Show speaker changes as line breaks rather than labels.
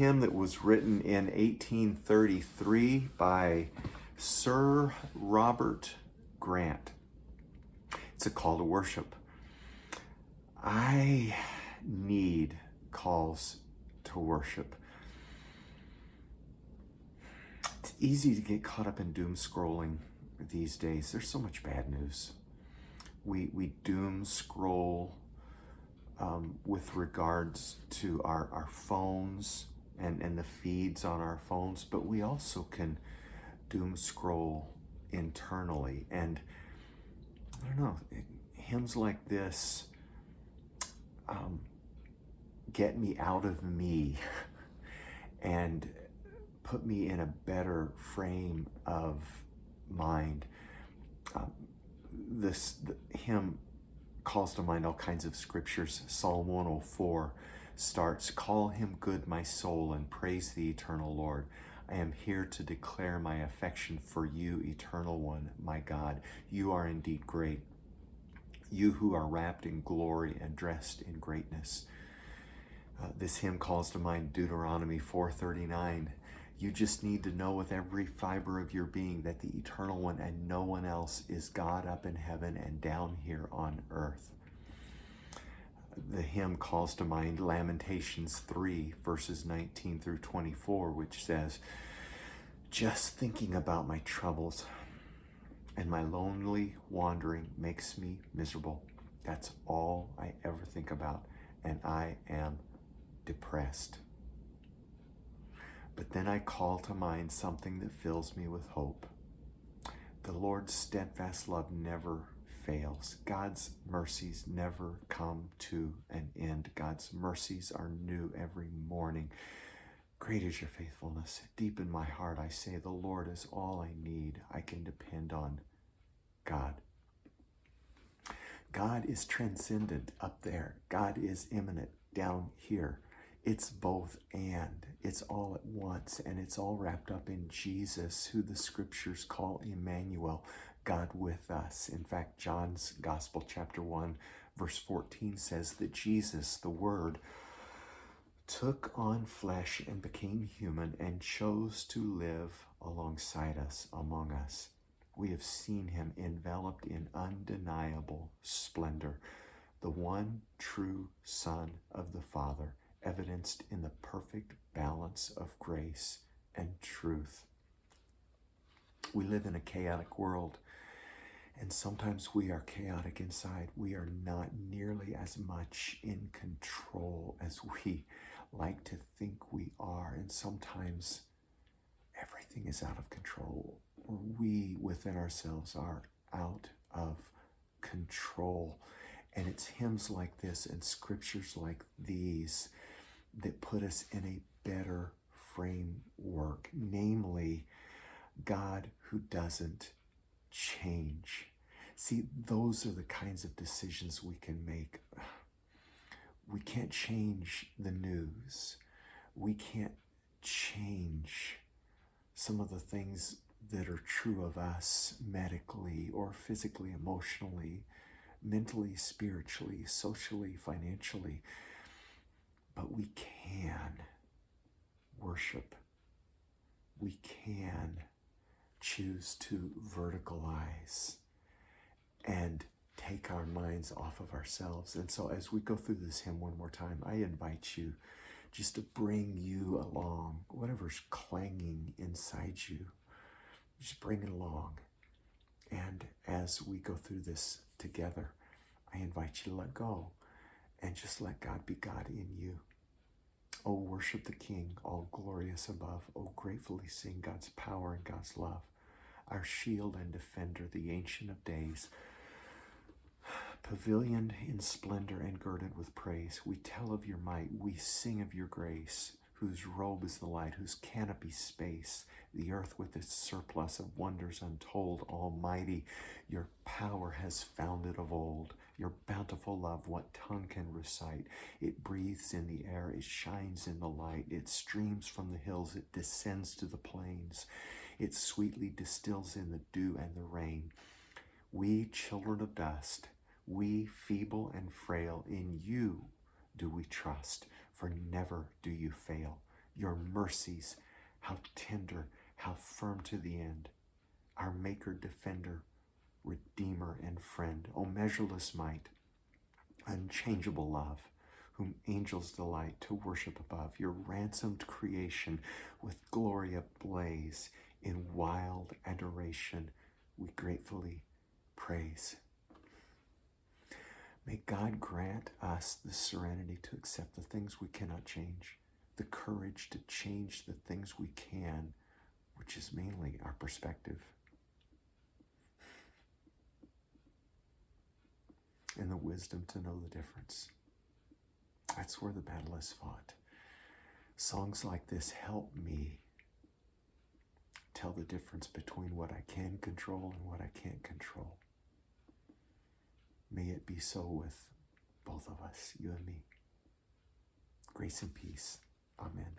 hymn that was written in 1833 by Sir Robert Grant. It's a call to worship. I need calls to worship. It's easy to get caught up in doom scrolling these days. There's so much bad news. We doom scroll with regards to our phones and the feeds on our phones, but we also can doom scroll internally. And I don't know, hymns like this get me out of me and put me in a better frame of mind. The hymn calls to mind all kinds of scriptures. Psalm 104 starts, "Call him good, my soul, and praise the eternal Lord. I am here to declare my affection for you, eternal one, my God. You are indeed great. You who are wrapped in glory and dressed in greatness." This hymn calls to mind Deuteronomy 4:39. You just need to know with every fiber of your being that the Eternal One and no one else is God up in heaven and down here on earth. The hymn calls to mind Lamentations 3, verses 19 through 24, which says, "Just thinking about my troubles and my lonely wandering makes me miserable. That's all I ever think about, and I am depressed. But then I call to mind something that fills me with hope. The Lord's steadfast love never fails. God's mercies never come to an end. God's mercies are new every morning. Great is your faithfulness. Deep in my heart, I say, the Lord is all I need. I can depend on God." God is transcendent up there. God is immanent down here. It's both and. It's all at once, and it's all wrapped up in Jesus, who the scriptures call Emmanuel, God with us. In fact, John's Gospel, chapter 1, verse 14 says that Jesus, the Word, took on flesh and became human and chose to live alongside us, among us. We have seen him enveloped in undeniable splendor, the one true Son of the Father, evidenced in the perfect balance of grace and truth. We live in a chaotic world, and sometimes we are chaotic inside. We are not nearly as much in control as we like to think we are, and sometimes everything is out of control, or we within ourselves are out of control. And it's hymns like this and scriptures like these that put us in a better framework, namely God who doesn't change. See, those are the kinds of decisions we can make. We can't change the news. We can't change some of the things that are true of us medically or physically, emotionally, mentally, spiritually, socially, financially. But we can worship. We can choose to verticalize and take our minds off of ourselves. And so as we go through this hymn one more time, I invite you just to bring you along, whatever's clanging inside you, just bring it along. And as we go through this together, I invite you to let go and just let God be God in you. Oh, worship the King, all glorious above. Oh, gratefully sing God's power and God's love. Our shield and defender, the Ancient of Days, pavilioned in splendor and girded with praise. We tell of your might, we sing of your grace, whose robe is the light, whose canopy space, the earth with its surplus of wonders untold. Almighty, your power has founded of old. Your bountiful love, what tongue can recite? It breathes in the air, it shines in the light. It streams from the hills, it descends to the plains. It sweetly distills in the dew and the rain. We, children of dust, we, feeble and frail, in you do we trust, for never do you fail. Your mercies, how tender, how firm to the end. Our Maker, Defender, Redeemer, and Friend. O measureless might, unchangeable love, whom angels delight to worship above. Your ransomed creation with glory ablaze, in wild adoration we gratefully praise. May God grant us the serenity to accept the things we cannot change, the courage to change the things we can, which is mainly our perspective, and the wisdom to know the difference. That's where the battle is fought. Songs like this help me tell the difference between what I can control and what I can't control. May it be so with both of us, you and me. Grace and peace. Amen.